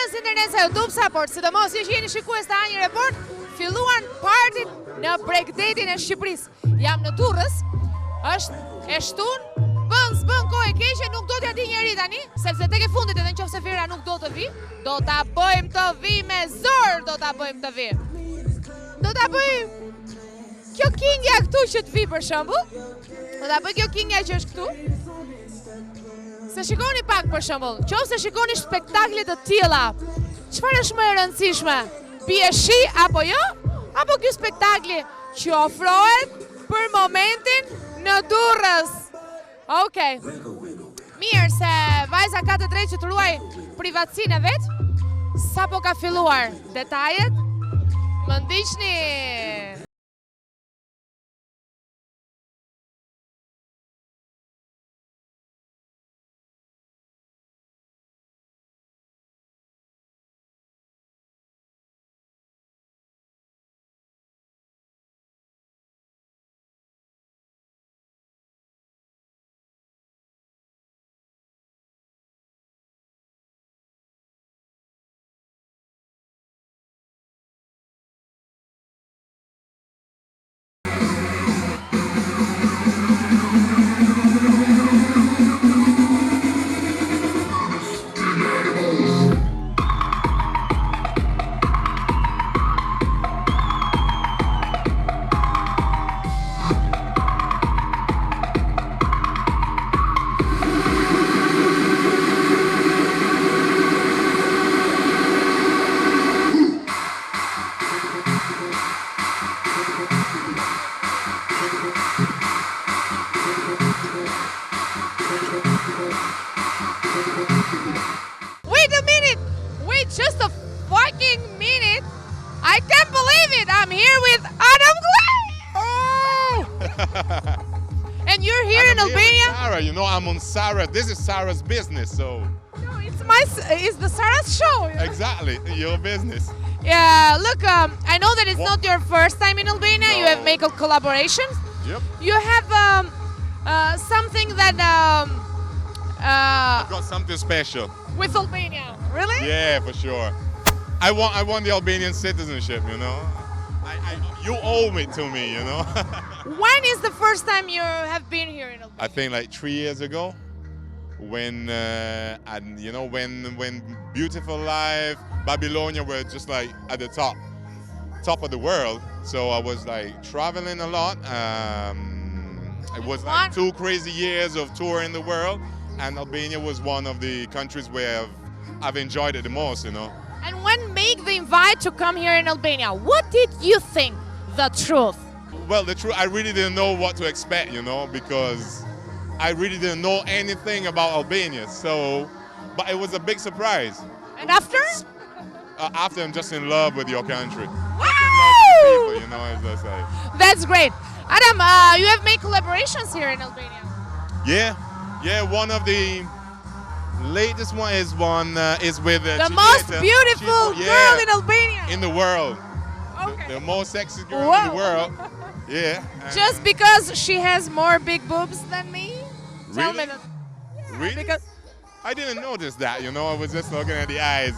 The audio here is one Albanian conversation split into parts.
rrjetës internet sa YouTube sa, por sidomos që jeni shikues të A1 Report, filluan partin në breakdatein e Shqipërisë. Jam në Durrës, është e shtunë, s'bën kohë e keqe, nuk do t'ja di njeri tani, sepse tek e fundit edhe nëse Fira nuk do të vi, do ta bëjmë të vi me zor, do ta bëjmë të vi. Do ta bëjmë kjo kingja këtu që të vi për shembull. Do ta bëj kjo kingja që është këtu. Se shikoni pak për shembull, nëse shikoni spektakle të tilla, çfarë është më e rëndësishme? Bie shi apo jo? Apo ky spektakli që ofrohet për momentin në Durrës? Okej. Mirë, se vajza ka të drejtë që të ruaj privatësinë e vet. Sapo ka filluar detajet, më ndiqni. Just a fucking minute. I can't believe it. I'm here with Adam Clay. Oh! And you're here in Albania? Sarah, you know I'm on Sarah. This is Sarah's business, so. No, it's the Sarah's show. Exactly, your business. Yeah, look, I know that it's not your first time in Albania. No. You have made collaborations. Yep. You have something that I've got something special. With Albania, really? Yeah, for sure. I want the Albanian citizenship, you know. You owe it to me, you know. When is the first time you have been here in Albania? I think like 3 years ago, when when Beautiful Life, Babylonia were just like at the top of the world. So I was like traveling a lot. It was like 2 crazy years of touring the world. And Albania was one of the countries where I've enjoyed it the most, you know. And when make the invite to come here in Albania, what did you think, the truth? Well, the truth, I really didn't know what to expect, you know, because I really didn't know anything about Albania. So, but it was a big surprise. And after? After, I'm just in love with your country. Wow! Just in love with the people, you know, as I say. That's great. Adam, you have made collaborations here in Albania. Yeah, one of the latest one is with the most beautiful girl in Albania. In the world. Okay. The most sexy girl in the world. Yeah. Just because she has more big boobs than me? Really? Tell me that. Really? Because I didn't notice that, you know, I was just looking at the eyes.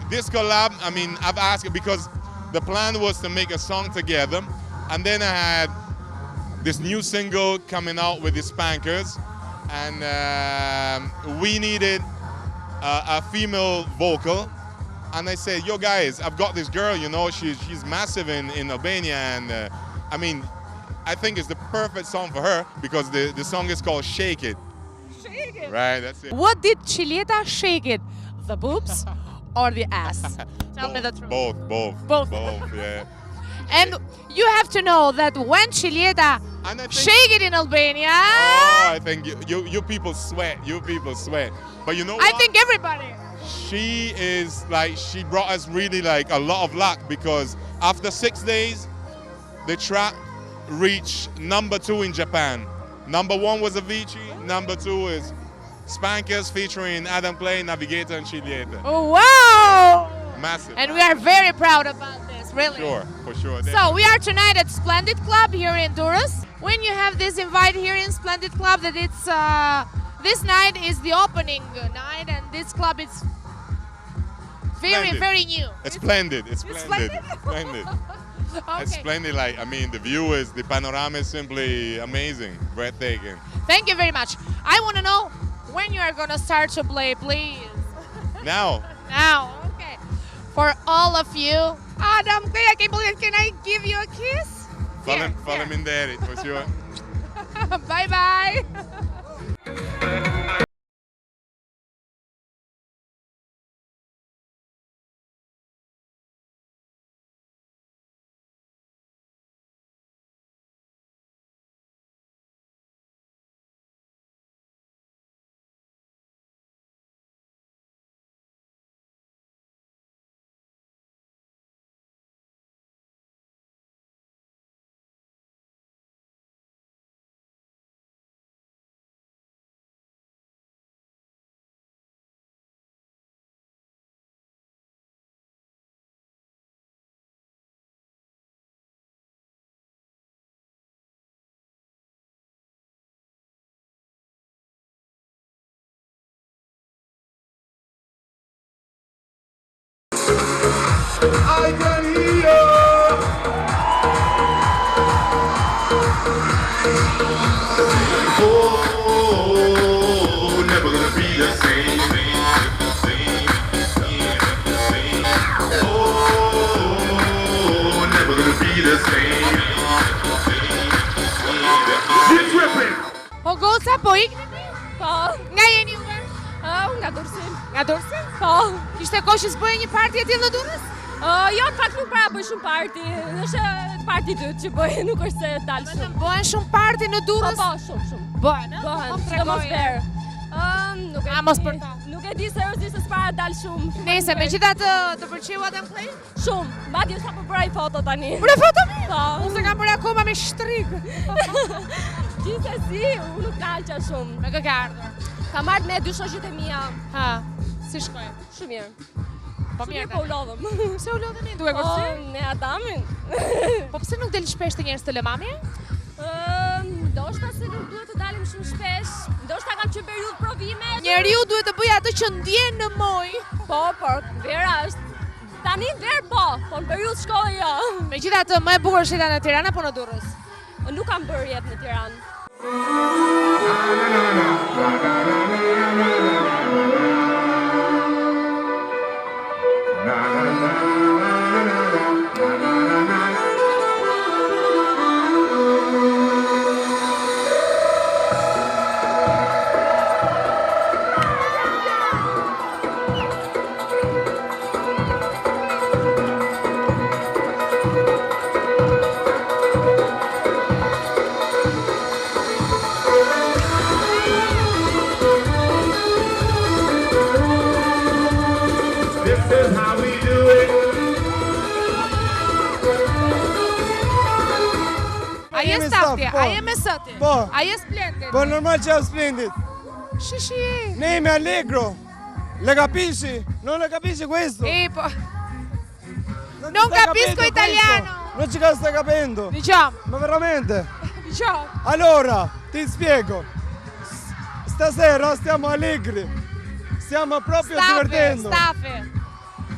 This collab, I mean, I've asked because the plan was to make a song together, and then I had this new single coming out with the Spankers, and we needed a female vocal, and I said, yo guys, I've got this girl, you know, she's massive in Albania, and I mean, I think it's the perfect song for her, because the song is called Shake It. Shake It. Right, that's it. What did Qileta shake it? The boobs or the ass? Tell me the truth. Both, yeah. And you have to know that when Qileta shake it in Albania... Oh, I think you people sweat. But you know what? I think everybody. She brought us really like a lot of luck, because after 6 days, the track reached #2 in Japan. #1 was Avicii, #2 is Spankers featuring Adam Clay, Navigator and Qileta. Oh, wow! Massive. And we are very proud about this, really. For sure. So we are tonight at Splendid Club here in Durrës. When you have this invite here in Splendid Club, that it's this night is the opening night, and this club is splendid. very new. It's splendid. It's It's splendid. Splendid. It's splendid. Like, I mean, the view is, the panorama is simply amazing, breathtaking. Thank you very much. I want to know when you are going to start to play, please. Now, Now, okay. For all of you, Adam, can I give you a kiss? faleminderit, for sure. Bye-bye. I can hear. Oh, never gonna be the same. Oh, never gonna be the same. You're tripping. O goca, po ikni? Po, Nga jeni juve? nga Durrësi. Nga Durrësi? Po. Kishte kohë që s'bëje një parti e tillë në Durrës? Jo, në fakt nuk para bëj shumë parti. Është parti dytë që bëj, nuk është se dalë shumë. Vetëm bëhen shumë parti në Po, Durrës? po, shumë. Bëhen, ëh? Bëhen, Po, sidomos tregoj. verë. Nuk e mos di. për ta. Nuk e di seriozisht se s'para dalë shumë. Nëse megjithatë të pëlqeu Adam Clay? Shumë. Madje sa po bëra foto tani. Për foto mi? Po. Unë se kam bërë akoma me shtrik. Gjithsesi, unë nuk dalqa shumë. Me kë ke ardhur? Kam marrë me dy shoqet e mia. Ha, si shkoj? Shumë mirë. Po Shumë mirë, mirë po u lodhëm. Pse u lodheni? Duke Po, kurse? me Adamin. Po pse nuk del shpesh të njerëz të lëmami? Ndoshta se nuk duhet të dalim shumë shpesh. Ndoshta kam qenë periudhë provime. Njeriu duhet të bëjë atë që ndjen në moj. Po, por vera është. Tani verë po, po në periudhë shkolle jo. Megjithatë më e bukur është jeta në Tiranë apo në Durrës? Nuk kam bërë jetë në Tiranë. This is how we do it. Ai jemi është stafti, staf, po. ai me soti. Po. Ai është Splendid. Po normal që jam Splendid. Shishi. Ne jemi allegro. Le capisci? Non le capisci questo? Po. Non Non ti stai capisco capendo italiano. questo? Non ci stai capendo. Diciamo, Ma veramente? diciamo. Allora, ti spiego. Stasera stiamo allegri. Stiamo proprio divertendo. Stafe.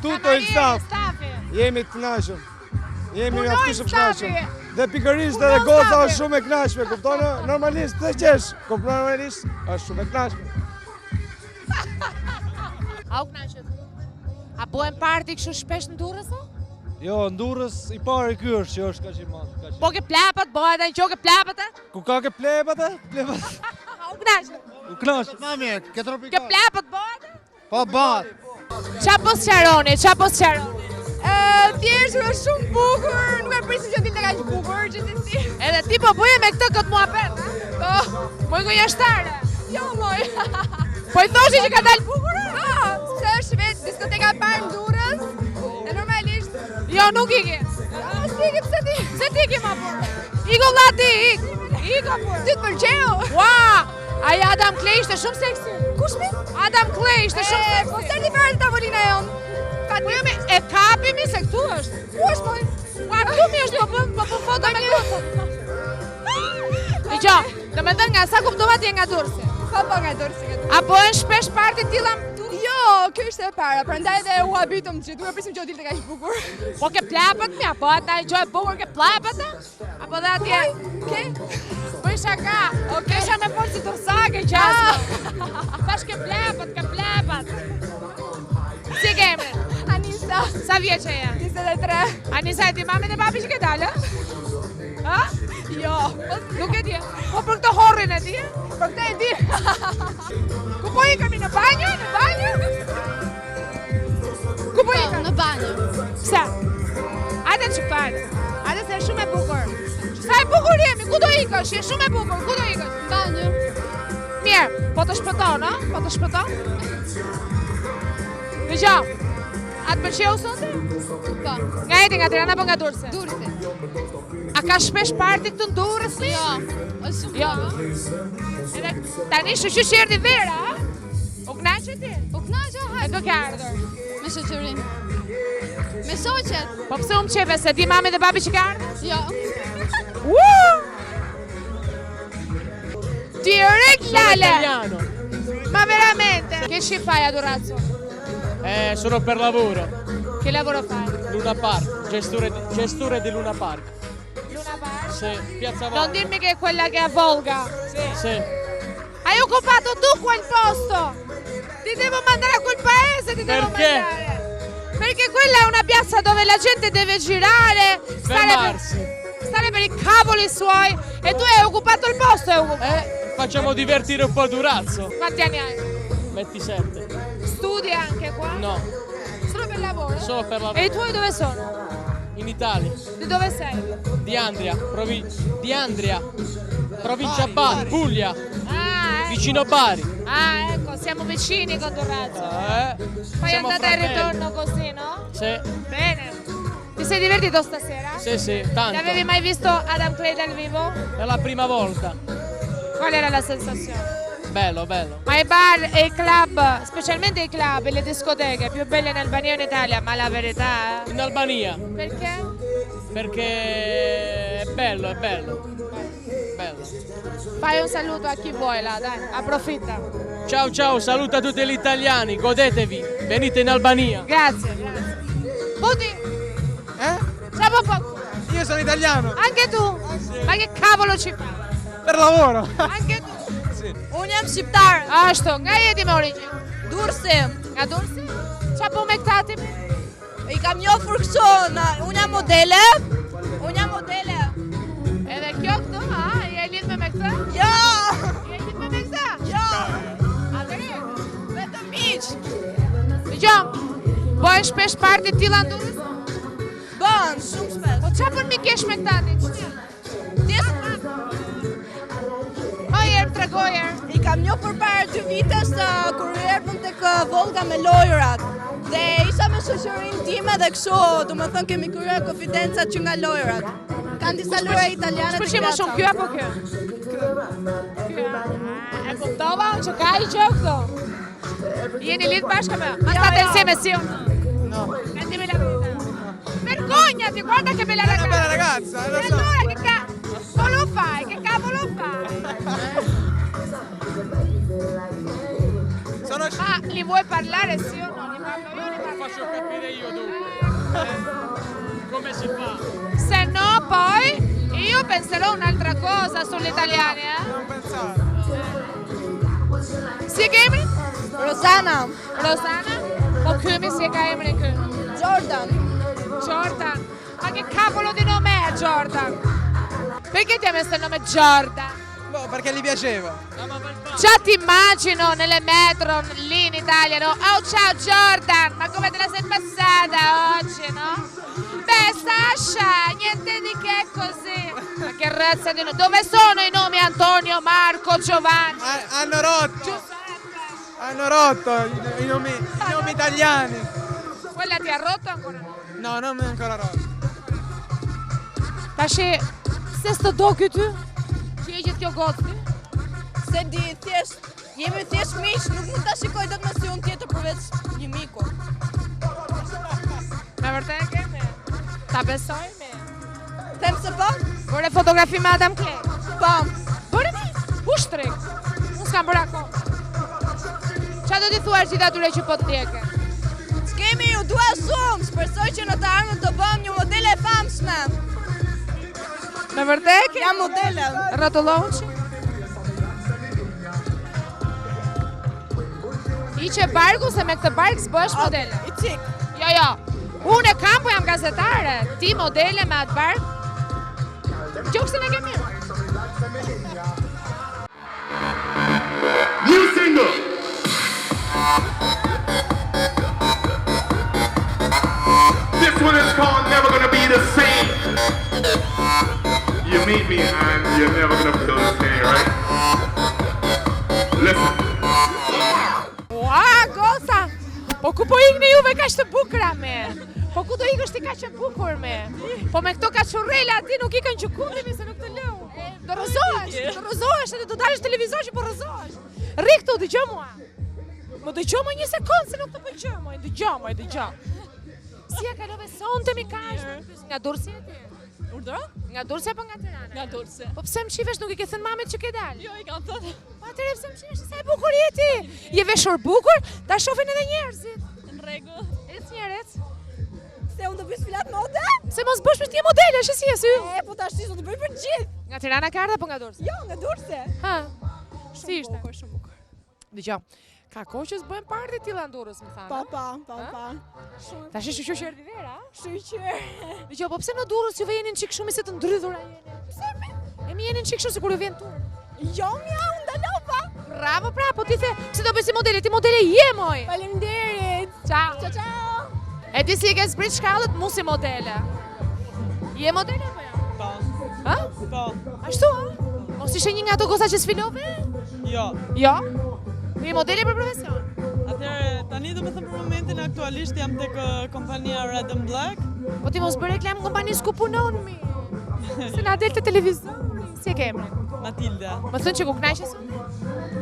Tutto il staff. Stafe. Jemi të kënaqur. Jemi Punojmë mjaftisht të stafi. kënaqur. Dhe pikërisht Punon edhe goca stafi. është shumë e kënaqshme, kupton? Normalisht të qesh, kupton normalisht është shumë e kënaqshme. A u kënaqet? A bëhen parti kështu shpesh në Durrës? O? Jo, në Durrës i pari ky është që është kaq i madh, kaq. Po ke plapat, bëhet ai qoke plapat? Ku ka ke plebat e? Plebat. A u kënaqet? U kënaq. Ma mirë, ke Ke tropikal. plapat bëhet? Po bat. Qa po sqaroni, qa po sqaroni? Thjesht është shumë bukur, nuk e prisin që ditë kaq bukur, gjithsesi. Edhe ti po bëje me këtë këtë muhabet, ha? Po, moj gojashtare. Jo, moj. Po i thoshi që ka dalë bukur? Se është vetë diskoteka e parë në Durrës. E normalisht. Jo, nuk i ke. Siki pse ti? Se ti ke ma burë. Iko vlati, iko burë. Ty të pëlqeu? Ua, ai Adam Clay ishte shumë seksi. Kush mi? Adam Clay ishte shumë seksi. Po sërti fare të tavolina jonë. Po jo me, e kapimi se këtu është. Ku është moj? Ua, këtu mi është po bën foto me gocën. Dgjoj, do me thënë nga sa kuptova ti je nga Durrësi. Po nga Durrësi. A bëhen shpesh parti tilla? Jo, kjo ishte e para, prandaj edhe u habitëm që duhet prisim që o dilte kaq bukur. Po ke plapët mja, po ata e gjoj bukur ke plapët? Apo dhe atje? Ke? Po isha ka, isha me forë si tursake qasë. Tash ke plapët. Si kemi? Anisa. Sa vjeqe e? 23. Anisa e ti mami dhe papi që ke dalë? Ha? Jo. Nuk e di. Po për këtë horrin e di? Për këtë e di. Ku po ikemi në banjo? Ku po ikemi? Në banjo. Pse? Hajde që parë. Hajde se e shumë e bukur. Sa e bukur jemi? Ku do ikësh? Je shumë e bukur. Ku do ikësh? Banjo. Mirë, po të shpëton, a? Po të shpëton? Dëgjoj. Atë pëlqeu sonte? Po. Nga jeti nga Tirana apo nga Durrësi? Durrësi. A ka shpesh parti këtu në Durrës? Jo. Është shumë. Jo. Edhe tani shoqë që erdhi vera, a? U knaqe ti? U knaqe, E hajde. do ke ardhur. Me shoqërinë. Me shoqet. Po pse u mqepe se di mami dhe babi që ka ardhur? Jo. Direkt Lale! Italiano. Ma veramente? Che ci fai a Durazzo? Sono per lavoro. Che lavoro fai? Luna Park, gestore di Luna Park. Luna Park? Sì, Piazza Non Volga. dirmi che è quella che è a Volga. Sì. Hai occupato tu quel posto! Ti devo mandare a quel paese, ti devo Perché? mandare! Perché quella è una piazza dove la gente deve girare, Fermarsi. stare per i cavoli suoi e tu hai occupato il posto, hai occupato. Facciamo divertire un po' Durazzo. Quanti anni hai? 27. Studi anche qua? No, Solo per lavoro? solo per lavoro. E i tuoi dove sono? In Italia. Di dove sei? Di Andria, provincia Bari, Puglia, Ah, ecco. vicino Bari. Ah, ecco, siamo vicini con Durazzo. Poi Siamo andate e fratelli. ritorno così, no? Sì, Bene. Ti sei divertito stasera? sì, Ti tanto. avevi mai visto Adam Clay dal vivo? È la prima volta. Qual era la sensazione? Bello. Ma i bar e i club, specialmente i club e le discoteche più belle in Albania e in Italia, ma la verità, In Albania, Perché? perché è bello. Fai un saluto a chi vuoi là, dai, approfitta. Ciao, saluta tutti gli italiani, godetevi, venite in Albania. Grazie. Buti, ciao Popo, Io sono italiano, anche tu? Ma che cavolo ci fai? per lavoro. Anche tu? Unë jam shqiptar. Ashtu, nga jeti me origjinë? Durrësi. Nga Durrësi? Qa po me këta ti? I kam njofur kështu, unë jam modele. Edhe kjo këtu, je lidhme me këta? Jo. Je lidhme me këta? Jo. Atëre, Vetëm miq. dëgjom, bëhen shpesh parti tilla në Durrës? Bën shumë shpesh. Po qa për mi kesh me këta ti? Ojer, tregojer. I kam njofur para 2 vitesh kur erdhëm tek Volga me lojrat. Dhe isha me shoqërinë time dhe kështu, domethënë kemi kryer konfidencat që nga lojrat. Kanë disa lojra italiane. Shpërqim më shumë kjo apo kjo? E kuptova që ka i që këto? Jeni lidh bashkë me? Ma state insieme sì o no? No. Sentimi la verità. Vergognati, guarda che bella È una ragazza. bella ragazza, lo E so. allora che cavolo fai? Che cavolo fai? Sono Ma li vuoi parlare sì o no? Li parlo io, li parlo Faccio capire io dunque. Come si fa? Se no poi io penserò un'altra cosa sugli italiani, Non pensare. Si kemi? Rozana, Rosana? Po kymi si e ka emrin kë? Jordan. Jordan? Ma che cavolo di nome è Jordan? Perché ti ha messo il nome Jordan? Boh, perché gli piaceva. Già ti immagino nelle metro lì in Italia, no? Oh ciao Jordan, ma come te la sei passata oggi, no? Beh Sasha, niente di che così. Ma che razza di nome? Dove sono i nomi Antonio, Marco, Giovanni? Hanno rotto. Giuseppe? Hanno rotto i nomi italiani. Quella ti ha rotto ancora no? No, non mi è ancora rotto. Tash, se s'të do këty? Që e gjithë kjo gocë? Se di, thjesht, jemi thjesht miq, nuk mund ta shikoj dot me sy unë tjetër përveç një miku. Me vërtet kemi? Ta besojmë? Them se po? Bëre fotografi me Adam Clay? Po. Bëre mi? Ushtrik? Unë s'kam bërë akoma. Qa Qa do t'i thuash gjithë atyre që po t'ndjekë? S'kemi ju dua shumë, shpresoj që në të ardhmen të bëhem një modele e famshme. Me vërtet? Jam modele. Rrotullohesh? Iqe barku se me këtë bark s'bësh modele. I cik. Jo. Unë e kam, po jam gazetare. Ti modele me atë bark. Gjokësën e ke mirë. New single. This one is called Never Gonna Be the Same. You meet me and you're never gonna feel the same, right? Listen. Ua, goca! Po ku po ikni juve kaq të bukura me? Po ku do ikësh ti kaq e bukur me? Po me këto kachurrela ti nuk ikën që kundemi se nuk të lëu. Do rrëzohesh edhe do dalësh televizor që po rrëzohesh. Rri këtu, dëgjoj mua. Më dëgjoj më një sekondë se nuk të pëlqej më, dëgjoj. Si e kalove sonte mi kaq? Nga Durrësi e ti? Urdhëro? Nga Durrësi apo nga Tirana? Nga Durrësi. Po pse më shifesh nuk i ke thënë mamit që ke dalë? Jo, i kanë thënë. Po atëherë pse më shifesh sa e bukur je ti? Je veshur bukur, ta shohin edhe njerëzit. Në rregull. Ec njerëz. Se unë do bëj sfilat mode? Se mos bësh për ti modele, si e sy? Po tash ti do të bëj për gjithë. Nga Tirana ka ardha apo nga Durrësi? Jo, nga Durrësi. Ha. Si ishte? Shumë bukur. Dëgjoj. Ka kohë që s'bëjmë party tilla në Durrës, më thanë. Pa. Tash është shoqë erdhi vera, a? Shqyqyr. Dëgjoj, po pse në Durrës juve jeni çik shumë se të ndrydhura jeni? Pse me? E mi jeni çik shumë sikur ju vjen tu. Jo, mja, unë ndalova. Bravo, po ti the, pse do bësi modele? Ti modele je moj. Faleminderit. Ciao. Ciao. E ti si e ke zbrit shkallët, mu si modele. Je modele apo jo? Po. Ha? Po. Ashtu, ha? Mos ishe një nga ato goca që sfilove? Jo. Jo? Je modele për profesion? Atëherë tani do të them për momentin aktualisht jam tek kompania Red and Black. Po ti mos bërë reklam kompanisë ku punon mi. Se na del të televizori. Si e ke emrin? Matilda. Më thënë që ku knaqes?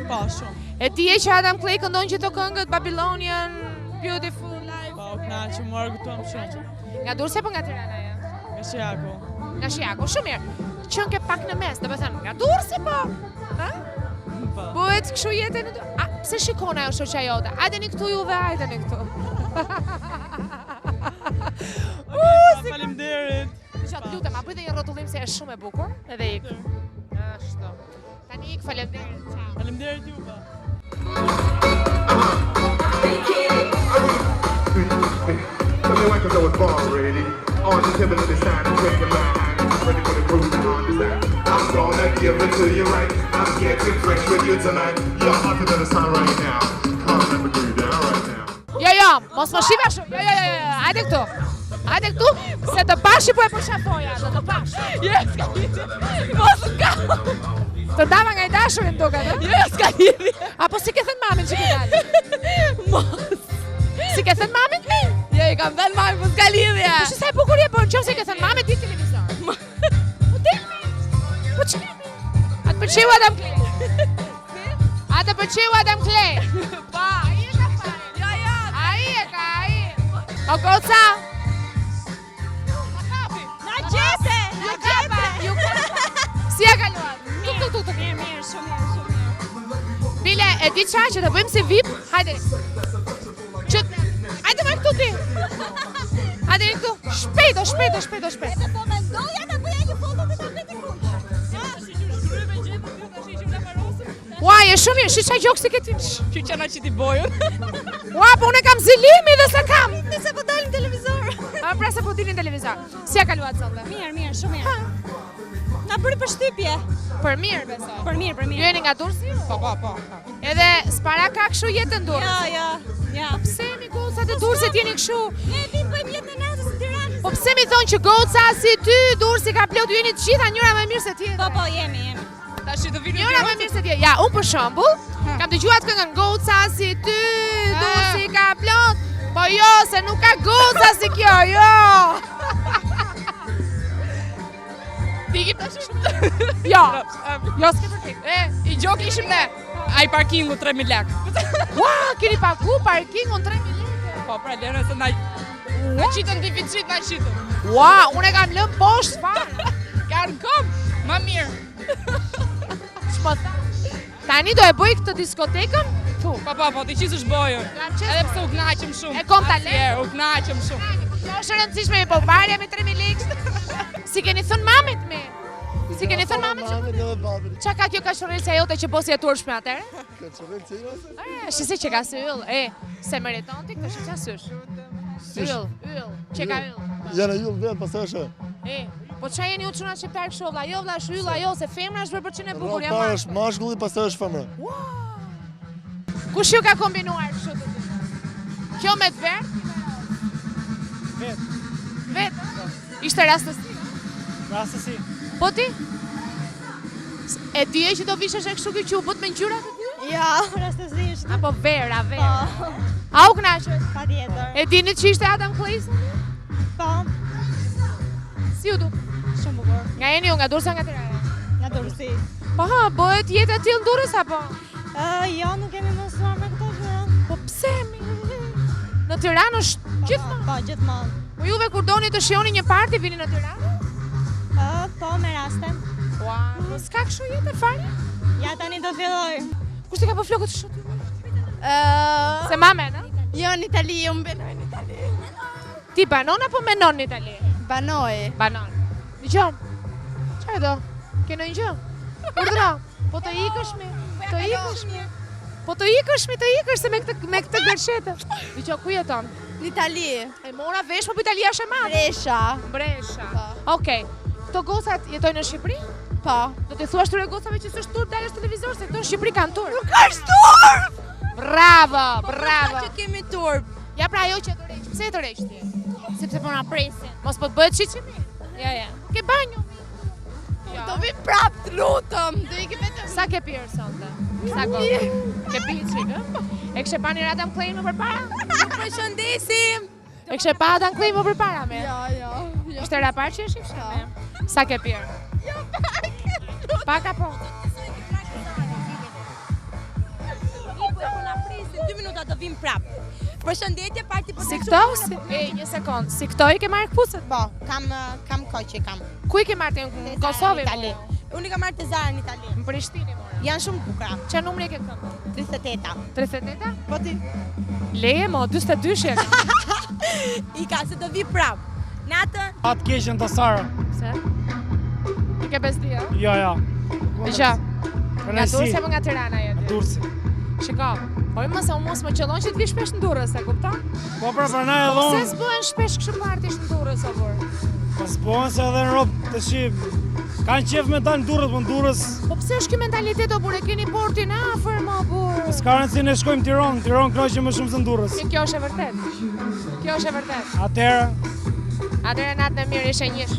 Po, shumë. E ti e që Adam Clay këndon që të këngët Babylonian, Beautiful Life. Po, knaqem, u argëtuam shumë. Nga Durrësi apo nga Tirana je? Nga Shiaku. Nga Shiaku, shumë mirë. Qënë ke pak në mes, do të thënë nga Durrësi po? Ha? Po. Bëhet kështu jetë në... A, pse shikon ajo shoqja jote? Hajdeni këtu juve, hajdeni këtu. Faleminderit. Qatë lutem, a bëjtë një rrotullim se është shumë e bukur, edhe ik. Ashtu. Tani ik, faleminderit. Ciao. Faleminderit juve. Tell me why, 'cause I was born ready. On the table of the side, take a man. Ready for the groove to understand. I'm gonna give it to you right. I'm getting fresh with you tonight. You're hotter than the sun right now. Come let me do you down right now. Jo, mos më shiva shumë. Jo, hajde këtu. Hajde këtu, se të pashi po e përshafoja, do të pashi. S'ka mos ka. Të dava nga i dashurin duket, e? Jo, s'ka lidhje. Apo si ke thënë mamin që ke dalë? Mos. Si ke thënë mamin? Jo, i kam thënë mami, po s'ka lidhje. Po që sa e bukur je, po në qovë se ke thënë mamin, ti televizor. Po demi, po që kemi? A të përqiu Adam Clay? A të përqiu Adam Clay? Pa. Ai e ka fare. Jo. Ai e ka. O goca? Na gjete. Ju kapa. Si e kaluat? Mirë, shumë. Bile, e di qa që të bëjmë si VIP? Hajde. Hajde më këtu ti. Hajde këtu. Shpejto. Edhe po mendoja të bëja një foto të tapetit kundër. Ua, je shumë mirë, shi qa gjokë si këti. Që që na që ti bojën. Ua, po unë e kam zilimi dhe se kam. Nëse po dalim televizor. A pra se po dilin televizor. Si e kaluat zonde? Mirë, shumë mirë. Na bëri përshtypje. Për mirë, besoj. Për mirë. Ju jeni nga Durrësi? Po. Edhe s'para ka kështu jetën Durrës? Ja. Pse mi gocat e Durrësit jeni kështu? Ne vim bëjmë jetën e natës në Tiranë. Po pse mi thonë që goca si ty, Durrësi ka plot, ju jeni të gjitha njëra më mirë se tjetra? Po, jemi. Tash do vini. Njëra më mirë se tjetra. Ja, unë për shembull, kam dëgjuar të këngën goca si ty, Durrësi ka plot. Po jo, se nuk ka goca si kjo, jo. Ti ki tash. Jo, s'ke përkik. I gjoki ishim ne. Ai parkingu 3000 lekë. Ua, keni pagu parkingun 3000 lekë. Po, pra lërë se na qitën deficit na qitën. Ua, unë e kam lënë poshtë fare. Kanë kom, më mirë. Tani do e bëj këtë diskotekën kështu. Po, ti qisësh bojën. Edhe pse u knaqem shumë. E kom talent. U knaqem shumë. Kjo është e rëndësishme, po varja me 3.000 lekë. Si keni thënë mamit me? Si keni thënë mamit që? Qa ka kjo kashurelësja jote që posi e turshme atëre? Kashurelësja jote? Shisi që ka sy yll, se meriton ti kështë që asysh. Yll, që ka yll. Jene yll vetë, pasë është. Po qa jeni u quna që perk shovla, jo vla është yll, ajo, se femra është bërë për që ne bukur, Rrë parë është mashkulli, pasë është femra. Kush ju ka kombinuar kështu të ti? Kjo me të verë? Vetë? Ishte rastësi? Rastësi. Po ti? E ti e që do vishesh e kështu që u bët me ngjyrat e ty? Ja, rastësisht. Apo vera. A u knaqët? Pa tjetër. E dinit që ishte Adam Clayson? Po, Si u duk? shumë bukur. Nga jeni ju, nga Durrësa nga Tirana? Nga Durrësi. Po ha, bëhet jetë aty në Durrës apo? Jo, nuk kemi mësuar me këto gjëra. Po pse mi? Në Tiranë është gjithmonë. Po, gjithmonë. Po juve kur doni të shihoni një parti vini në Tiranë? Po, me raste. Ua, po s'ka kështu jetë fare? Ja tani do filloj. Kush ti ka po flokët të shotë? Se mamen, a? Jo, në Itali, unë benoj në Itali. Ti banon apo menon në Itali? Banoj. Banon. Dëgjon. Çfarë do? Ke ndonjë gjë? Urdhëro. Po të ikësh mi. Të ikësh mi. Po të ikësh mi, të ikësh se me këtë gërshetë. Dëgjoj, ku jeton? Në Itali. E mora vesh, po Italia është e madhe. Brescia. Brescia. Po. Okej. Këto gocat jetojnë në Shqipëri? Po. Do t'i thuash tyre gocave që s'është turp dalësh televizor se këto në Shqipëri kanë turp. Nuk është turp! Bravo. Që kemi turp. Ja pra ajo që e tërheq. Pse e tërheq ti? Sepse po na presin. Mos po të bëhet shiçimi. Ja. Ke banjo. Do vi prap, të lutëm. Do i ke vetëm. Sa ke pirë sonte? Sa kohë? Ke pirë çik, ë? E kishe pa një Adam Clay më përpara? Ju përshëndesim. E kishe pa Adam Clay më përpara me? Jo. Ishte rapar që e shifshe me? Sa ke pirë? Jo, pak. Pak apo? Po na presin 2 minuta do vim prap. Përshëndetje, parti po. Si këto? Një sekond. Si këto i ke marrë këpucët? Po, kam kohë që kam. Ku i ke marrë në Kosovë? Itali. Unë kam marrë të Zara në Itali. Në Prishtinë mora. Janë shumë bukura. Ç'a numri ke këmbë? 38. 38? Po ti? Leje mo, 42 shek. I ka se do vi prap. Natën. Pa të keqen të Sara. Se? I ke bezdi, ë? Jo. Dëgjo. Nga Prenesi. Durrësi apo nga Tirana jetë? Durrësi. Shiko, po mëse unë mos më qëllon që të vi shpesh në Durrës, e kupton? Po pra pranaj edhe Se unë. s'bëhen shpesh kështu partish në Durrës, o burr. Po s'bohen se edhe në ropë të shqip. Kanë qef me dalë në Durrës, po në Durrës. Po pse është ky mentalitet, o burr, e keni portin afër, mo burr. Po s'ka rëndësi ne shkojmë Tiranë, Tiranë knoqe më shumë se në Durrës. Kjo është e vërtet. Kjo është e vërtet. Atëherë, Natën e mirë ishe njësh.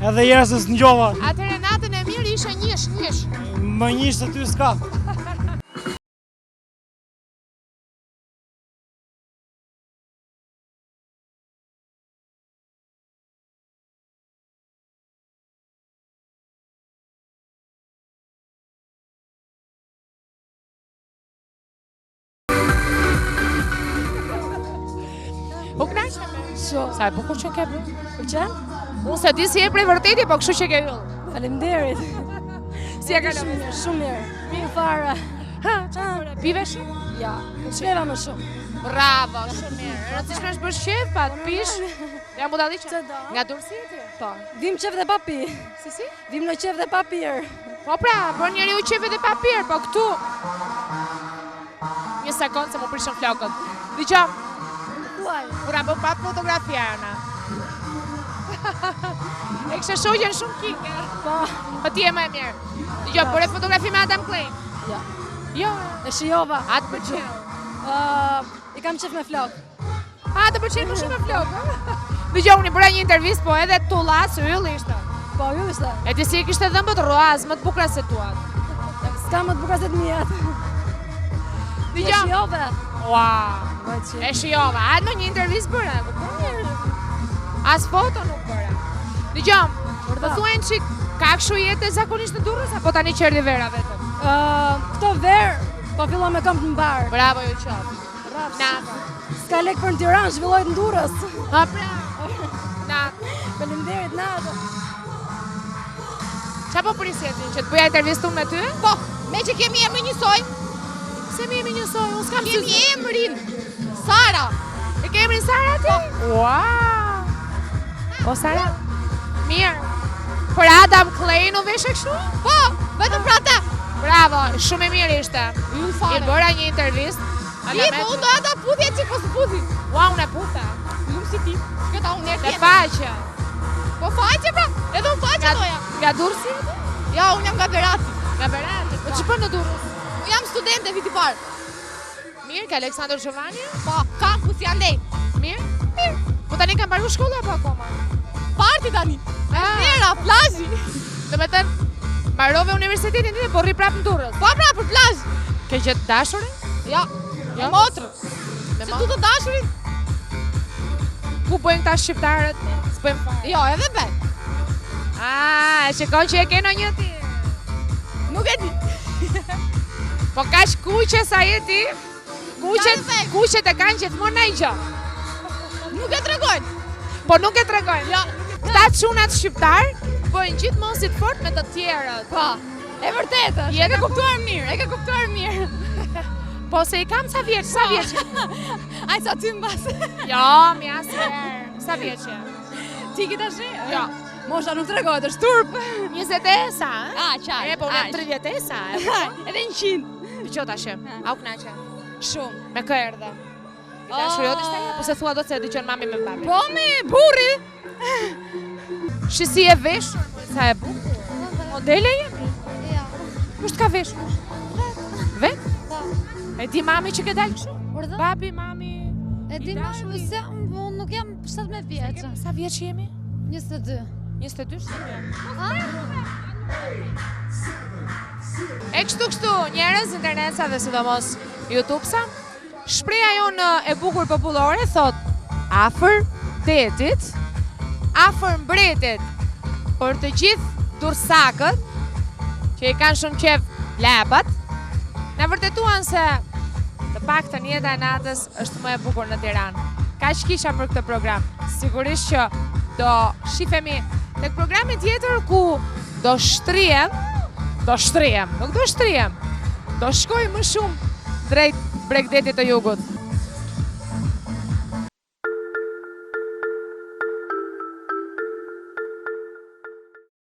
edhe jerësës në gjova. Atëherë natën e mirë ishe njësh. Më njësh se ty s'ka. U knaqe me? Sa e bukur që ke bërë? Pëlqen? Unë se di si e prej vërteti, po kështu që ke yll. Faleminderit. Si e kalon? Shumë mirë. Mirë fare. Pive shumë? Ja, shkeva më shumë. Bravo, shumë mirë. E rëndësishme është bësh qef, pa të pish. Ja mu dalli që? Nga Durrësi ti? Po. Vim qef dhe pa pi. Si? Vim në qef dhe pa pirë. Po pra, bën njeriu qef dhe pa pirë, po këtu. Një sekond se mu prishën flokët. Dëgjoj. Kura bëm pa fotografia ana. E kështë shoqen shumë kike. Po ti e më e mirë. Dëgjoj, bëre fotografi me Adam Clay. Jo. E shijova. Atë pëlqen. I kam qef me flok. A, të pëlqen më shumë me flokë. Dëgjoj, unë i bëra një intervistë, po edhe tullas yll ishte. Po, ju ishte. E ti si e kishte dhëmbët roaz, më të bukura se tuat. S'ka më të bukura se të mijat. E Dëgjoj. shijove. Ua, e shijova. A në një intervistë bëra, e kupton? As foto nuk bëra. Dëgjoj, të thuajnë që ka kështu jetë e zakonisht në Durrës, apo tani qerdi vera vetëm? Këto verë, po fillon me këmbë në barë. Bravo ju qoftë. Na, S'ka lek për në Tiranë, zhvillojt në Durrës. ha pra. Na, Faleminderit, natë. qa po prisjetin, që të bëja intervistun me ty? Po, me që kemi e më njësoj. Se mi jemi njësoj, unë s'kam sy. Kemi emrin Sara. E ke emrin Sara ti? Wow! O Sara? Mirë. Për Adam Clay në veshë kështu? Po, vetëm për ata. Bravo, shumë e mirë ishte. I bëra një intervistë. Po unë do ata putje që po së puti. Ua, unë e puta. Lumë si ti. Këta unë njerë Dhe tjetër. faqe. Po faqe pra, edhe unë faqe doja. Nga Durrësi? Ja, unë jam nga Berati. Nga Berati. Po që bën në Durrës? Unë jam studente viti parë. Mirë, ka Aleksandr Giovanni? Po, kampus janë ndej. Mirë? Mirë. Po tani kam paru shkolla apo akoma? Parti tani. Era, plazhi. Do me thënë, mbarove universitetin ti dhe po rri prapë në Durrës. Po pra, për plazh. Ke gjetë dashurin? Ja, me motrë. Me Se tu të dashurit? Ku bëjnë këta shqiptarët? S'bëjmë fare. Jo, edhe be. E shikon që e ke në një ti. Nuk e di. Po kaq kuqe sa je ti? Kuqet e kanë gjithmonë në i gjë. Nuk e tregojnë. Po nuk e tregojnë. Ja, Këta çunat shqiptar bëjnë gjithmonë si të fort me të tjerët. po. E vërtetë është. E ke kuptuar mirë. Po se i kam sa vjeç? Aj sa ty mbas. Jo, mja se sa vjeç je? Ti ki tash? Jo. Mosha nuk tregohet, është turp. 20 e sa? Qartë. E po unë 30 e sa? Edhe 100. Dëgjoj tash. Au knaqe. Shumë. Me kë erdhe? I dashuriot ishte ajo? Po se thua do të se dëgjon mami me babi? Po me burri. Shisi e veshur, sa e bukur. Modele jemi? Ja. Kusht ka veshur? Vet? E di mami që ke dalë kështu? Urdhë? Babi, mami. E di më shumë se unë nuk jam 17 vjeç. Sa vjeç jemi? 22. 22 shemi. E kështu, njerëz, internetsa dhe sidomos YouTube-sa, shpreha jonë e bukur popullore thot afër detit, afër mbretit, për të gjithë durrsakët që i kanë shumë qef labat, na vërtetuan se të paktën jeta e natës është më e bukur në Tiranë. Kaq kisha për këtë program. Sigurisht që do shifemi tek programi tjetër ku do shtrihem, nuk do shtrihem, do shkoj më shumë drejt Bregdetit të Jugut.